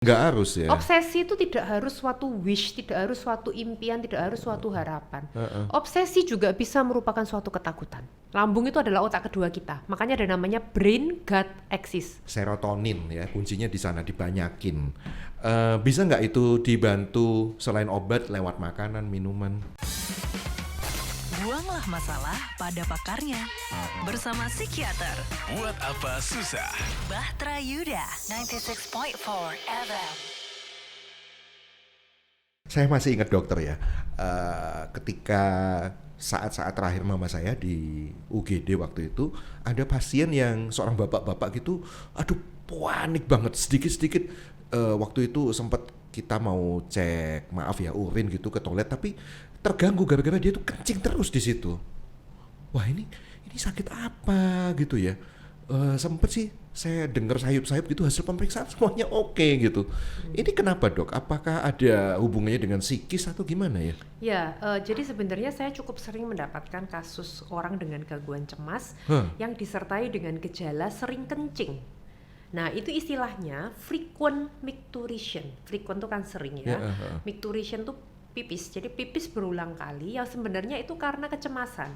Nggak harus ya? Obsesi itu tidak harus suatu wish, tidak harus suatu impian, tidak harus suatu harapan. Heeh. Obsesi juga bisa merupakan suatu ketakutan. Lambung itu adalah otak kedua kita, makanya ada namanya brain gut axis. Serotonin ya, kuncinya di sana dibanyakin. Bisa nggak itu dibantu selain obat lewat makanan, minuman? Buanglah masalah pada pakarnya. Bersama psikiater Buat apa susah? Bahtera Yuda 96.4 FM. Saya masih ingat dokter ya, ketika saat-saat terakhir mama saya di UGD waktu itu, ada pasien yang seorang bapak-bapak gitu, aduh panik banget, sedikit-sedikit waktu itu sempat kita mau cek, maaf ya urin gitu ke toilet, tapi terganggu gara-gara dia tuh kencing terus di situ. Wah ini sakit apa gitu ya? Sempet sih saya dengar sayup-sayup gitu hasil pemeriksaan semuanya oke gitu. Ini kenapa dok? Apakah ada hubungannya dengan psikis atau gimana ya? Ya, jadi sebenarnya saya cukup sering mendapatkan kasus orang dengan gangguan cemas Hah. yang disertai dengan gejala sering kencing. Nah, itu istilahnya frequent micturition. Frequent itu kan sering ya. Micturition tuh pipis. Jadi pipis berulang kali yang sebenarnya itu karena kecemasan.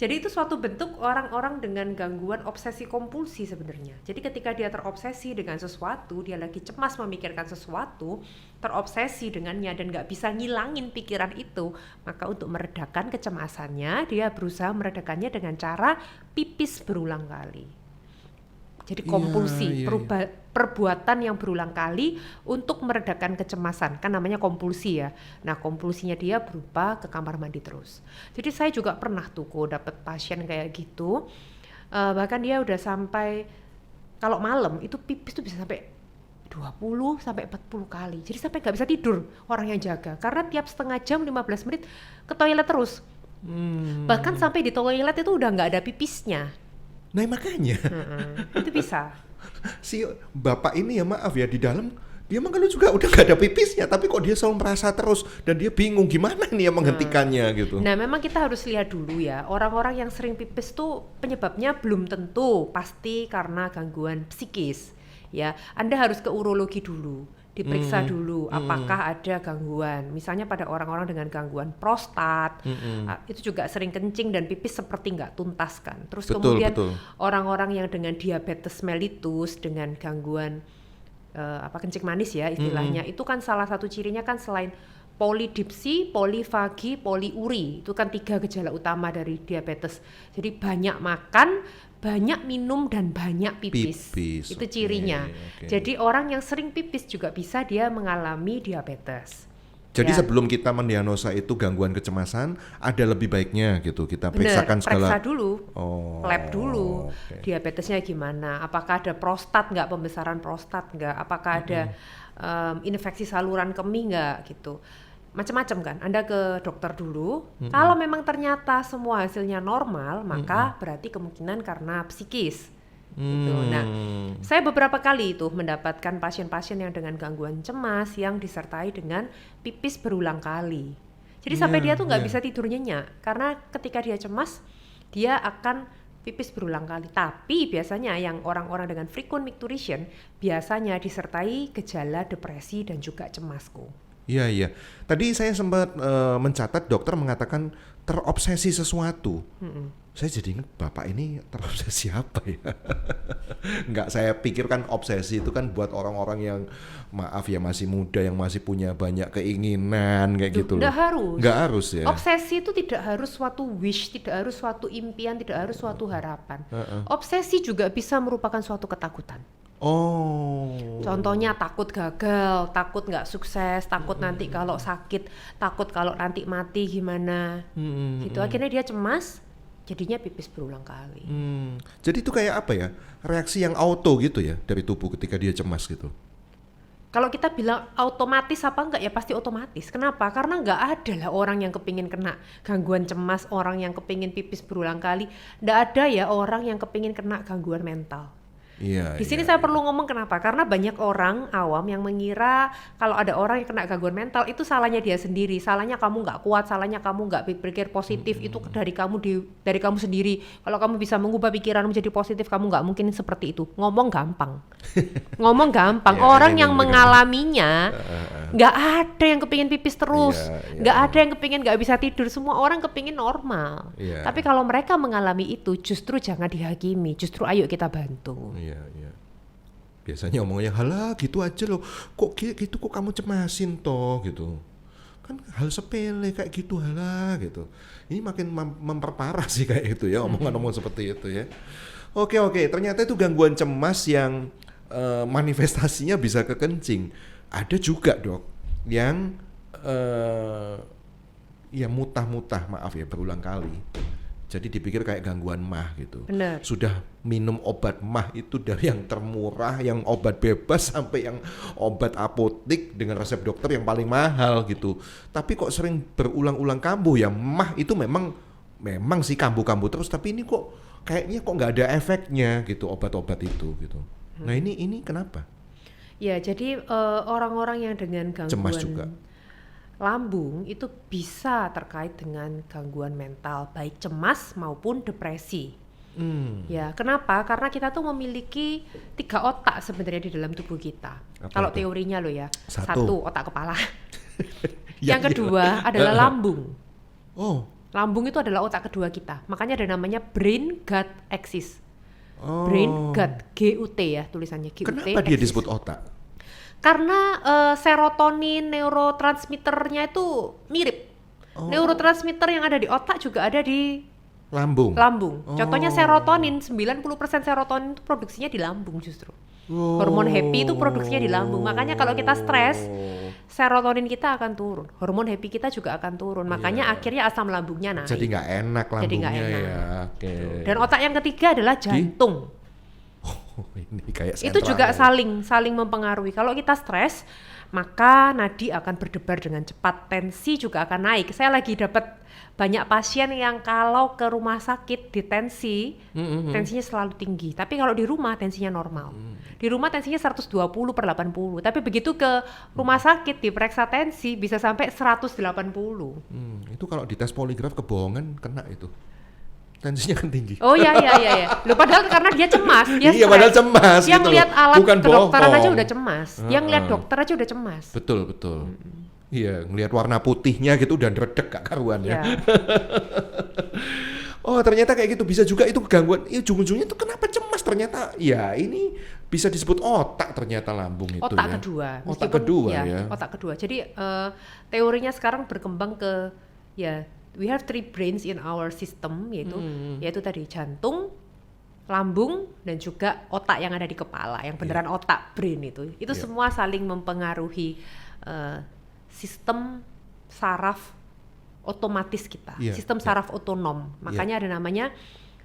Jadi itu suatu bentuk orang-orang dengan gangguan obsesi kompulsi sebenarnya. Jadi ketika dia terobsesi dengan sesuatu, dia lagi cemas memikirkan sesuatu, terobsesi dengannya dan nggak bisa ngilangin pikiran itu, maka untuk meredakan kecemasannya, dia berusaha meredakannya dengan cara pipis berulang kali. Jadi kompulsi, perbuatan yang berulang kali untuk meredakan kecemasan, kan namanya kompulsi ya. Nah kompulsinya dia berupa ke kamar mandi terus. Jadi saya juga pernah tuh dapat pasien kayak gitu, bahkan dia udah sampai, kalau malam itu pipis tuh bisa sampai 20 sampai 40 kali. Jadi sampai nggak bisa tidur orang yang jaga, karena tiap setengah jam 15 menit ke toilet terus. Bahkan sampai di toilet itu udah nggak ada pipisnya. Nah makanya Itu bisa. si bapak ini ya maaf ya di dalam dia emang kalau juga udah gak ada pipisnya, tapi kok dia selalu merasa terus dan dia bingung gimana nih ya menghentikannya gitu. Nah memang kita harus lihat dulu ya, orang-orang yang sering pipis tuh penyebabnya belum tentu pasti karena gangguan psikis ya. Anda harus ke urologi dulu, diperiksa dulu apakah ada gangguan. Misalnya pada orang-orang dengan gangguan prostat, itu juga sering kencing dan pipis seperti nggak tuntas kan. Terus kemudian orang-orang yang dengan diabetes mellitus, dengan gangguan kencing manis ya istilahnya, itu kan salah satu cirinya kan selain polidipsi, polifagi, poliuri, itu kan 3 gejala utama dari diabetes. Jadi banyak makan, banyak minum dan banyak pipis. Itu cirinya. Jadi orang yang sering pipis juga bisa dia mengalami diabetes. Jadi sebelum kita mendiagnosa itu gangguan kecemasan, ada lebih baiknya gitu kita periksakan segala. Periksa dulu, lab dulu, diabetesnya gimana? Apakah ada prostat nggak, pembesaran prostat nggak? Apakah ada infeksi saluran kemih nggak gitu? Macam-macam kan. Anda ke dokter dulu. Kalau memang ternyata semua hasilnya normal, maka berarti kemungkinan karena psikis. Gitu. Nah, saya beberapa kali itu mendapatkan pasien-pasien yang dengan gangguan cemas yang disertai dengan pipis berulang kali. Jadi sampai dia tuh nggak bisa tidur nyenyak karena ketika dia cemas dia akan pipis berulang kali. Tapi biasanya yang orang-orang dengan frequent micturition biasanya disertai gejala depresi dan juga cemasku. Iya. Tadi saya sempat mencatat dokter mengatakan terobsesi sesuatu. Saya jadi ingat bapak ini terobsesi apa ya? Enggak, saya pikir kan obsesi itu kan buat orang-orang yang maaf ya masih muda, yang masih punya banyak keinginan kayak gitu loh. Nggak harus ya. Obsesi itu tidak harus suatu wish, tidak harus suatu impian, tidak harus suatu harapan. Obsesi juga bisa merupakan suatu ketakutan. Contohnya takut gagal, takut nggak sukses, takut nanti kalau sakit, takut kalau nanti mati gimana, gitu. Akhirnya dia cemas, jadinya pipis berulang kali. Jadi itu kayak apa ya? Reaksi yang auto gitu ya dari tubuh ketika dia cemas gitu. Kalau kita bilang otomatis apa enggak, ya pasti otomatis. Kenapa? Karena nggak ada lah orang yang kepingin kena gangguan cemas, orang yang kepingin pipis berulang kali. Nggak ada ya orang yang kepingin kena gangguan mental. Iya. Di sini iya, saya perlu ngomong kenapa? Karena banyak orang awam yang mengira kalau ada orang yang kena gangguan mental itu salahnya dia sendiri, salahnya kamu nggak kuat, salahnya kamu nggak berpikir positif, itu dari kamu sendiri. Kalau kamu bisa mengubah pikiran menjadi positif, kamu nggak mungkin seperti itu. Ngomong gampang, ngomong gampang. Iya, Orang ini yang bener. mengalaminya nggak ada yang kepingin pipis terus, Iya, nggak ada yang kepingin nggak bisa tidur. Semua orang kepingin normal. Iya. Tapi kalau mereka mengalami itu, justru jangan dihakimi, justru ayo kita bantu. Iya. Biasanya omongnya halah gitu aja loh. Kok gitu kok kamu cemasin toh gitu. Kan hal sepele kayak gitu halah gitu. Ini makin memperparah sih kayak gitu ya omongan-omongan seperti itu ya. Oke, ternyata itu gangguan cemas yang manifestasinya bisa ke kencing. Ada juga dok yang ya mutah-mutah, maaf ya berulang kali. Jadi dipikir kayak gangguan MAH gitu. Bener. Sudah minum obat MAH itu dari yang termurah, yang obat bebas sampai yang obat apotik dengan resep dokter yang paling mahal gitu. Tapi kok sering berulang-ulang kambuh ya. MAH itu memang sih kambuh-kambuh terus, tapi ini kok kayaknya kok nggak ada efeknya gitu obat-obat itu gitu. Nah ini kenapa? Ya, jadi orang-orang yang dengan gangguan Cemas juga. lambung itu bisa terkait dengan gangguan mental, baik cemas maupun depresi. Ya, kenapa? Karena kita tuh memiliki 3 otak sebenarnya di dalam tubuh kita. Apa Kalau itu? teorinya loh ya, Satu. otak kepala. Ya, Yang kedua adalah lambung. Oh. Lambung itu adalah otak kedua kita. Makanya ada namanya brain gut axis. Oh. Brain gut, GUT ya tulisannya GUT. Kenapa dia axis. disebut otak? Karena serotonin neurotransmitternya itu mirip. Neurotransmitter yang ada di otak juga ada di Lambung. Contohnya serotonin, 90% serotonin itu produksinya di lambung justru. Oh. Hormon happy itu produksinya di lambung. Makanya kalau kita stres, serotonin kita akan turun. Hormon happy kita juga akan turun. Makanya akhirnya asam lambungnya naik. Jadi nggak enak Jadi lambungnya nggak enak. ya. Oke. Dan otak yang ketiga adalah jantung. Ini kayak Itu juga sentral. saling mempengaruhi. Kalau kita stres, maka nadi akan berdebar dengan cepat, tensi juga akan naik. Saya lagi dapat banyak pasien yang kalau ke rumah sakit ditensi, tensinya selalu tinggi. Tapi kalau di rumah tensinya normal. Di rumah tensinya 120/80. Tapi begitu ke rumah sakit diperiksa tensi bisa sampai 180. Itu kalau dites poligraf kebohongan kena itu. Tensinya kan tinggi. Oh iya. Loh, padahal karena dia cemas, dia Iya, stres. padahal cemas Dia gitu loh. ngeliat alat Bukan kedokteran aja bohong. udah cemas. Dia ngeliat dokter aja udah cemas. Betul. Iya, ngelihat warna putihnya gitu udah redek gak karuan ya. Ya. Oh, ternyata kayak gitu. Bisa juga itu gangguan. Ujung-ujungnya tuh kenapa cemas ternyata? Ya, ini bisa disebut otak ternyata lambung itu Otak ya. kedua. Otak Meskipun- kedua ya. Otak kedua. Jadi teorinya sekarang berkembang ke we have 3 brains in our system, yaitu tadi jantung, lambung, dan juga otak yang ada di kepala, yang beneran otak brain itu. Itu semua saling mempengaruhi sistem saraf otomatis kita, sistem saraf otonom. Makanya ada namanya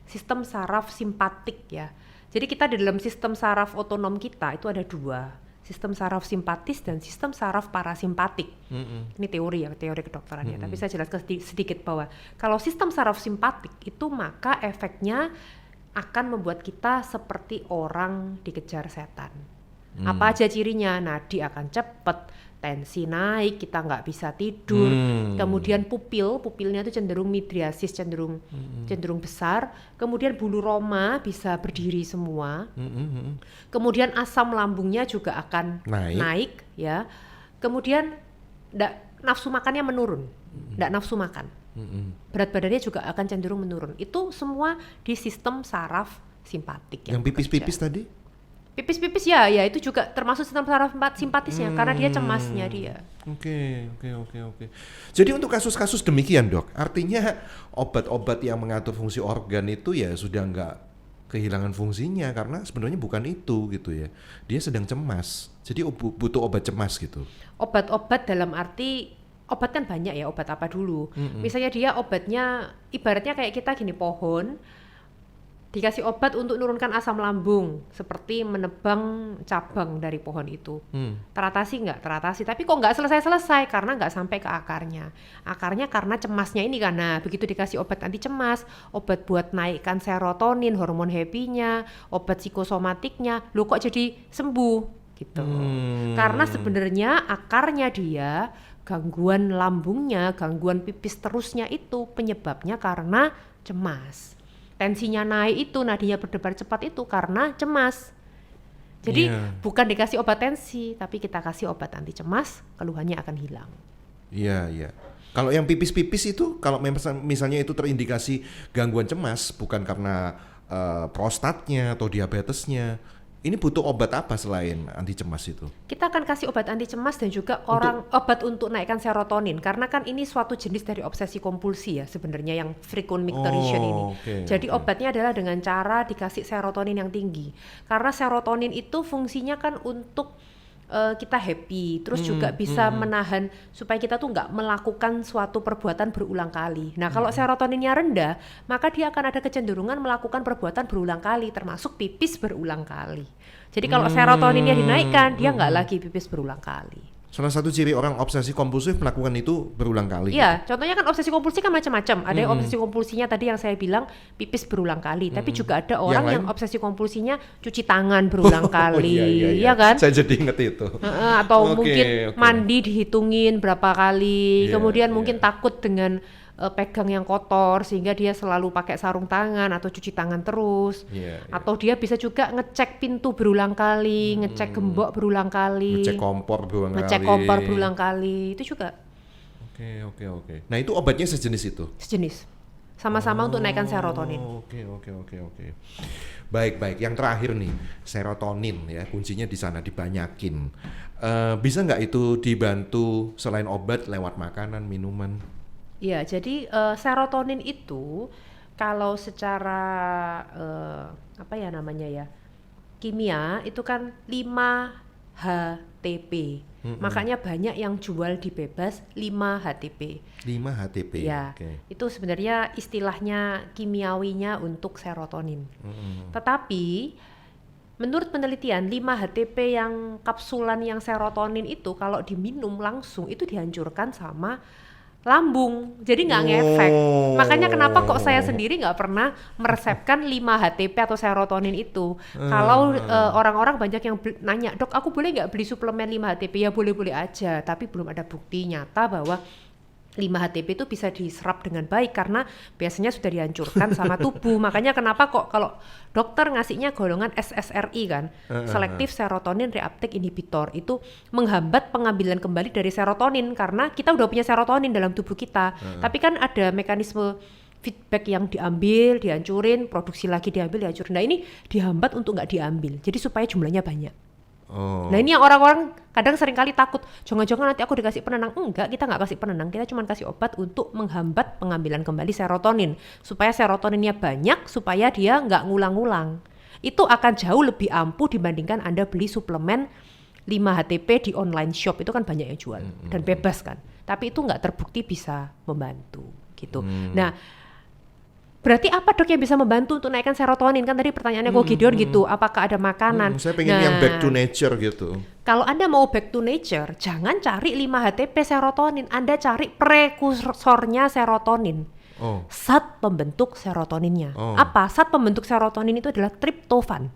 sistem saraf simpatik ya. Jadi kita di dalam sistem saraf otonom kita itu ada 2. Sistem saraf simpatis dan sistem saraf parasimpatik. Ini teori kedokterannya. Tapi saya jelaskan sedikit bahwa kalau sistem saraf simpatik itu maka efeknya akan membuat kita seperti orang dikejar setan. Apa aja cirinya? Nadi akan cepat, tensi naik, kita nggak bisa tidur. Kemudian pupilnya itu cenderung midriasis, cenderung besar. Kemudian bulu roma bisa berdiri semua. Kemudian asam lambungnya juga akan naik ya. Kemudian nafsu makannya menurun, nggak nafsu makan. Berat badannya juga akan cenderung menurun. Itu semua di sistem saraf simpatik. Yang pipis-pipis tadi? Pipis-pipis ya itu juga termasuk sistem saraf simpatisnya karena dia cemasnya dia. Oke. Jadi untuk kasus-kasus demikian dok, artinya obat-obat yang mengatur fungsi organ itu ya sudah nggak kehilangan fungsinya karena sebenarnya bukan itu gitu ya. Dia sedang cemas, jadi butuh obat cemas gitu. Obat-obat dalam arti obat kan banyak ya, obat apa dulu. Misalnya dia obatnya ibaratnya kayak kita gini, pohon dikasih obat untuk menurunkan asam lambung seperti menebang cabang dari pohon itu. Teratasi nggak? Teratasi, tapi kok nggak selesai-selesai karena nggak sampai ke akarnya. Akarnya karena cemasnya ini, karena begitu dikasih obat anti cemas, obat buat naikkan serotonin, hormon happy-nya, obat psikosomatiknya, lo kok jadi sembuh gitu. Karena sebenarnya akarnya dia, gangguan lambungnya, gangguan pipis terusnya itu penyebabnya karena cemas. Tensinya naik itu, nadinya berdebar cepat itu karena cemas. Jadi bukan dikasih obat tensi, tapi kita kasih obat anti cemas, keluhannya akan hilang. Iya. Kalau yang pipis-pipis itu, kalau misalnya itu terindikasi gangguan cemas, bukan karena prostatnya atau diabetesnya, ini butuh obat apa selain anti cemas itu? Kita akan kasih obat anti cemas dan juga obat untuk naikkan serotonin, karena kan ini suatu jenis dari obsesi kompulsi ya sebenarnya yang frequent micturition ini. Jadi obatnya adalah dengan cara dikasih serotonin yang tinggi, karena serotonin itu fungsinya kan untuk kita happy, terus juga bisa menahan supaya kita tuh nggak melakukan suatu perbuatan berulang kali. Nah kalau serotoninnya rendah, maka dia akan ada kecenderungan melakukan perbuatan berulang kali, termasuk pipis berulang kali. Jadi kalau serotoninnya dinaikkan, dia nggak lagi pipis berulang kali. Salah satu ciri orang obsesi kompulsif melakukan itu berulang kali. Iya, contohnya kan obsesi kompulsi kan macam-macam. Ada yang obsesi kompulsinya tadi yang saya bilang pipis berulang kali, tapi juga ada orang yang obsesi kompulsinya cuci tangan berulang kali, iya kan? Saya jadi inget itu. Atau mungkin mandi dihitungin berapa kali, kemudian mungkin takut dengan pegang yang kotor sehingga dia selalu pakai sarung tangan atau cuci tangan terus, atau dia bisa juga ngecek pintu berulang kali, ngecek gembok berulang kali, ngecek kompor berulang kali, itu juga. Oke. Nah itu obatnya sejenis itu? Sejenis, sama-sama untuk naikkan serotonin. Oke. Baik. Yang terakhir nih, serotonin ya, kuncinya di sana, dibanyakin. Bisa nggak itu dibantu selain obat lewat makanan, minuman? Ya, jadi serotonin itu kalau secara kimia itu kan 5-HTP. Makanya banyak yang jual di bebas 5-HTP. 5-HTP. Ya, itu sebenarnya istilahnya kimiawinya untuk serotonin. Tetapi menurut penelitian 5-HTP yang kapsulan yang serotonin itu kalau diminum langsung itu dihancurkan sama lambung, jadi nggak ngefek. Makanya kenapa kok saya sendiri nggak pernah meresepkan 5-HTP atau serotonin itu. Kalau orang-orang banyak yang nanya, dok aku boleh nggak beli suplemen 5-HTP? Ya boleh-boleh aja, tapi belum ada bukti nyata bahwa 5-HTP itu bisa diserap dengan baik karena biasanya sudah dihancurkan sama tubuh. Makanya kenapa kok kalau dokter ngasihnya golongan SSRI kan, Selective Serotonin Reuptake Inhibitor, itu menghambat pengambilan kembali dari serotonin karena kita udah punya serotonin dalam tubuh kita. Tapi kan ada mekanisme feedback yang diambil, dihancurin, produksi lagi diambil, dihancurin. Nah ini dihambat untuk nggak diambil, jadi supaya jumlahnya banyak. Nah ini yang orang-orang kadang seringkali takut, jangan-jangan nanti aku dikasih penenang. Enggak, kita nggak kasih penenang, kita cuma kasih obat untuk menghambat pengambilan kembali serotonin supaya serotoninnya banyak, supaya dia nggak ngulang-ngulang. Itu akan jauh lebih ampuh dibandingkan Anda beli suplemen 5-HTP di online shop, itu kan banyak yang jual dan bebas kan, tapi itu nggak terbukti bisa membantu gitu. Nah berarti apa dok yang bisa membantu untuk naikkan serotonin? Kan tadi pertanyaannya kok Gideon gitu, apakah ada makanan? Saya pengen yang back to nature gitu. Kalau Anda mau back to nature, jangan cari 5-HTP serotonin, Anda cari prekursornya serotonin. Zat pembentuk serotoninnya. Apa? Zat pembentuk serotonin itu adalah triptofan.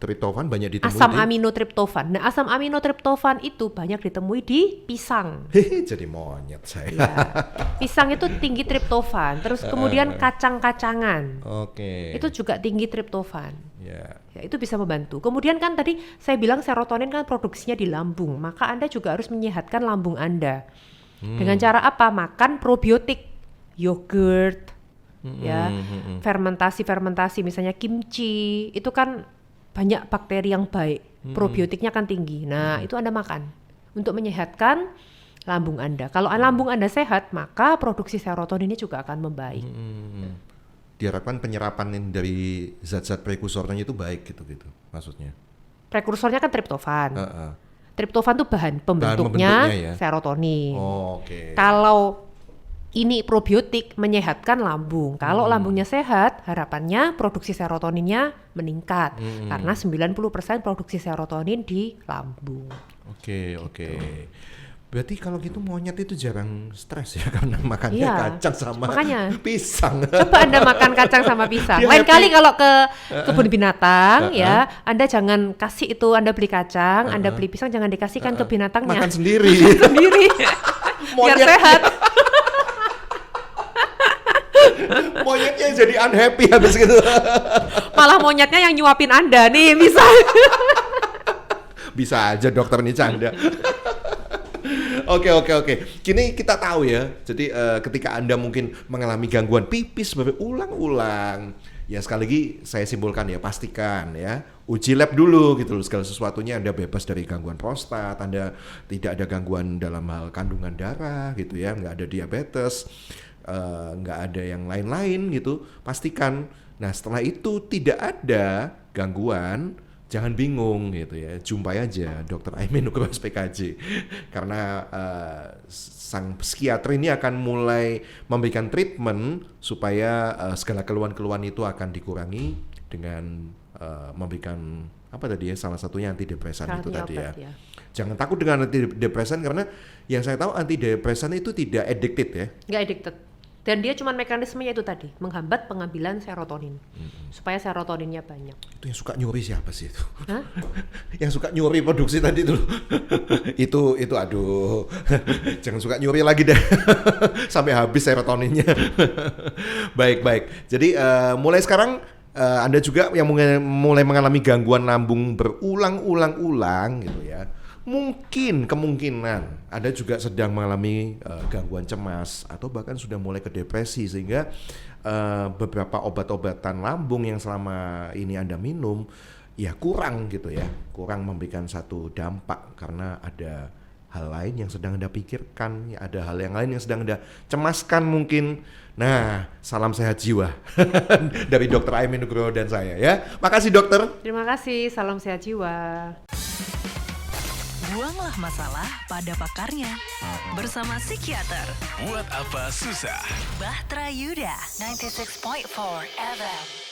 Triptofan banyak ditemui asam amino triptofan. Nah, asam amino triptofan itu banyak ditemui di pisang. Jadi monyet saya. Ya. Pisang itu tinggi triptofan. Terus kemudian kacang-kacangan. Itu juga tinggi triptofan. Ya, itu bisa membantu. Kemudian kan tadi saya bilang serotonin kan produksinya di lambung. Maka Anda juga harus menyehatkan lambung Anda. Dengan cara apa? Makan probiotik, yogurt. Ya, fermentasi misalnya kimchi itu kan banyak bakteri yang baik, probiotiknya kan tinggi. Nah itu Anda makan untuk menyehatkan lambung Anda. Kalau lambung Anda sehat, maka produksi serotoninnya juga akan membaik. Diharapkan penyerapan dari zat-zat prekursornya itu baik gitu maksudnya. Prekursornya kan triptofan. Triptofan itu bahan pembentuknya ya? Serotonin. Kalau ini probiotik menyehatkan lambung. Kalau lambungnya sehat, harapannya produksi serotoninnya meningkat. Karena 90% produksi serotonin di lambung. Oke. Berarti kalau gitu monyet itu jarang stres ya karena makannya kacang sama pisang. Coba Anda makan kacang sama pisang. Dia Lain happy. kali kalau ke kebun binatang ya, Anda jangan kasih itu, Anda beli kacang, Anda beli pisang, jangan dikasihkan ke binatangnya. Makan sendiri. Sendiri. Biar sehat. Monyetnya jadi unhappy habis gitu. Malah monyetnya yang nyuapin Anda nih, bisa. Bisa aja dokter nih canda. Oke. Kini kita tahu ya. Jadi ketika Anda mungkin mengalami gangguan pipis berulang-ulang, ya sekali lagi saya simpulkan ya, pastikan ya uji lab dulu gitu loh, segala sesuatunya Anda bebas dari gangguan prostat, Anda tidak ada gangguan dalam hal kandungan darah gitu ya, nggak ada diabetes, nggak ada yang lain-lain gitu, pastikan. Nah setelah itu tidak ada gangguan, jangan bingung gitu ya, jumpai aja Dr. Aimin Nugroho SPKJ karena sang psikiater ini akan mulai memberikan treatment supaya segala keluhan-keluhan itu akan dikurangi dengan memberikan apa tadi ya, salah satunya antidepresan itu tadi ya. Jangan takut dengan antidepresan karena yang saya tahu antidepresan itu tidak addicted ya. Nggak addicted. Dan dia cuma mekanismenya itu tadi, menghambat pengambilan serotonin. Supaya serotoninnya banyak. Itu yang suka nyuri siapa sih itu? Hah? Yang suka nyuri produksi tadi itu. itu aduh. Jangan suka nyuri lagi deh. Sampai habis serotoninnya. Baik. Jadi mulai sekarang Anda juga yang mulai mengalami gangguan lambung berulang-ulang gitu ya. Mungkin kemungkinan Anda juga sedang mengalami gangguan cemas atau bahkan sudah mulai ke depresi sehingga beberapa obat-obatan lambung yang selama ini Anda minum ya kurang gitu ya, kurang memberikan satu dampak karena ada hal lain yang sedang Anda pikirkan, ya ada hal yang lain yang sedang Anda cemaskan mungkin. Nah, salam sehat jiwa dari Dr. Aimin Nugroho dan saya ya. Makasih dokter. Terima kasih, salam sehat jiwa. Buanglah masalah pada pakarnya. Bersama psikiater Buat apa susah? Bahtera Yuda 96.4 FM.